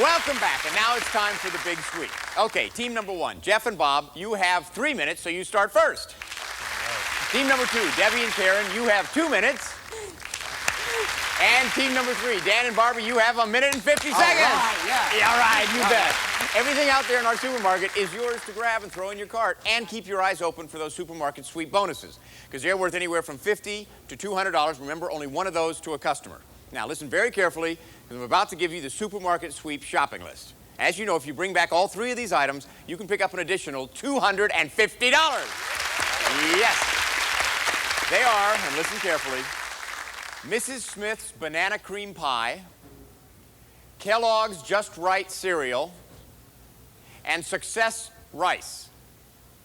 Welcome back, and now it's time for the big sweep. Okay, team number one, Jeff and Bob, you have 3 minutes, so you start first. Team number two, Debbie and Karen, you have 2 minutes. And team number three, Dan and Barbie, you have 1 minute and 50 seconds. Yeah, all right, you bet. Everything out there in our supermarket is yours to grab and throw in your cart. And keep your eyes open for those supermarket sweep bonuses, because they're worth anywhere from $50 to $200. Remember, only one of those to a customer. Now, listen very carefully, because I'm about to give you the supermarket sweep shopping list. As you know, if you bring back all 3 of these items, you can pick up an additional $250. Yes. They are, and listen carefully, Mrs. Smith's Banana Cream Pie, Kellogg's Just Right cereal, and Success Rice.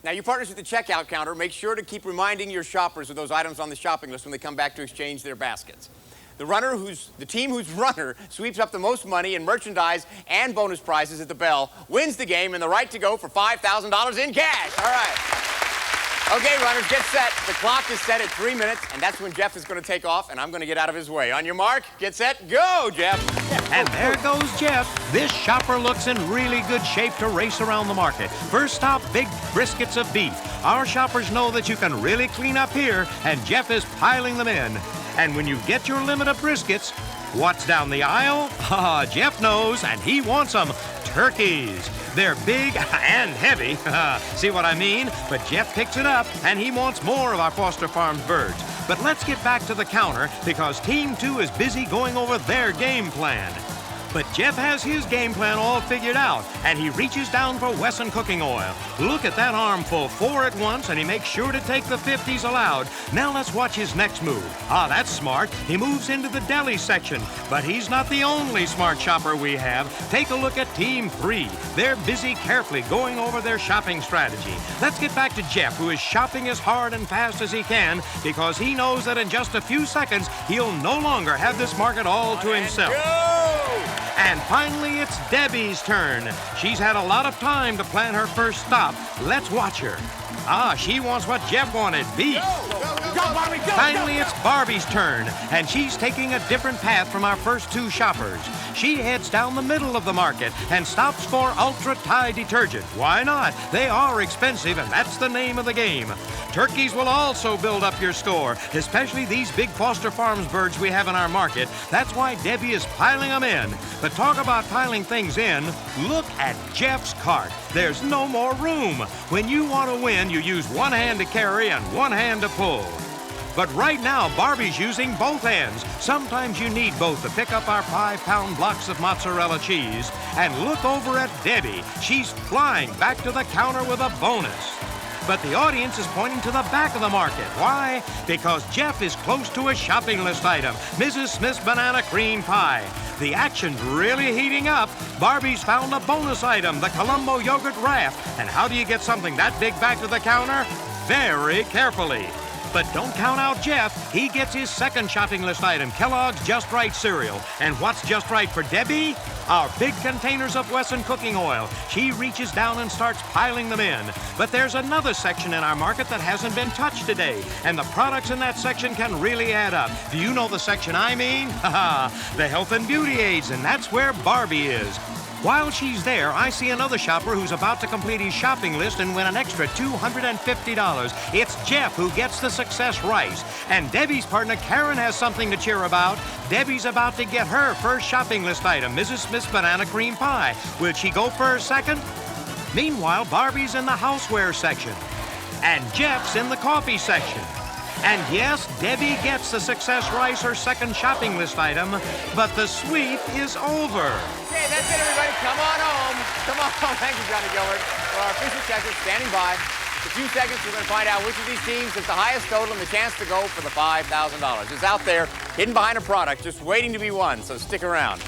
Now, you partners at the checkout counter, make sure to keep reminding your shoppers of those items on the shopping list when they come back to exchange their baskets. The team whose runner sweeps up the most money in merchandise and bonus prizes at the bell wins the game and the right to go for $5,000 in cash. All right. Okay, runners, get set. The clock is set at 3 minutes, and that's when Jeff is going to take off, and I'm going to get out of his way. On your mark, get set, go, Jeff. And there goes Jeff. This shopper looks in really good shape to race around the market. First stop, big briskets of beef. Our shoppers know that you can really clean up here, and Jeff is piling them in. And when you get your limit of briskets, what's down the aisle? Jeff knows, and he wants them. Turkeys. They're big and heavy. See what I mean? But Jeff picks it up, and he wants more of our Foster Farms birds. But let's get back to the counter, because Team 2 is busy going over their game plan. But Jeff has his game plan all figured out, and he reaches down for Wesson cooking oil. Look at that armful, 4 at once, and he makes sure to take the 50s allowed. Now let's watch his next move. That's smart. He moves into the deli section, but he's not the only smart shopper we have. Take a look at Team 3. They're busy carefully going over their shopping strategy. Let's get back to Jeff, who is shopping as hard and fast as he can, because he knows that in just a few seconds, he'll no longer have this market all to himself. And finally, it's Debbie's turn. She's had a lot of time to plan her first stop. Let's watch her. She wants what Jeff wanted, beef. Go, Barbie, go! Finally, it's Barbie's turn, and she's taking a different path from our first 2 shoppers. She heads down the middle of the market and stops for Ultra Tide detergent. Why not? They are expensive, and that's the name of the game. Turkeys will also build up your store, especially these big Foster Farms birds we have in our market. That's why Debbie is piling them in. But talk about piling things in, look at Jeff's cart. There's no more room. When you want to win, you use one hand to carry and one hand to pull. But right now, Barbie's using both hands. Sometimes you need both to pick up our 5-pound blocks of mozzarella cheese. And look over at Debbie. She's flying back to the counter with a bonus. But the audience is pointing to the back of the market. Why? Because Jeff is close to a shopping list item, Mrs. Smith's Banana Cream Pie. The action's really heating up. Barbie's found a bonus item, the Colombo Yogurt Raft. And how do you get something that big back to the counter? Very carefully. But don't count out Jeff. He gets his second shopping list item, Kellogg's Just Right cereal. And what's just right for Debbie? Our big containers of Wesson cooking oil. She reaches down and starts piling them in. But there's another section in our market that hasn't been touched today. And the products in that section can really add up. Do you know the section I mean? The health and beauty aids, and that's where Barbie is. While she's there, I see another shopper who's about to complete his shopping list and win an extra $250. It's Jeff who gets the Success Rice. And Debbie's partner, Karen, has something to cheer about. Debbie's about to get her first shopping list item, Mrs. Smith's Banana Cream Pie. Will she go for her second? Meanwhile, Barbie's in the houseware section. And Jeff's in the coffee section. And yes, Debbie gets the Success Rice, her second shopping list item, but the sweep is over. Okay, that's it, everybody. Come on home. Come on home. Thank you, Johnny Gilbert. For our official checkers standing by. In a few seconds, we're going to find out which of these teams has the highest total and the chance to go for the $5,000. It's out there, hidden behind a product, just waiting to be won, so stick around.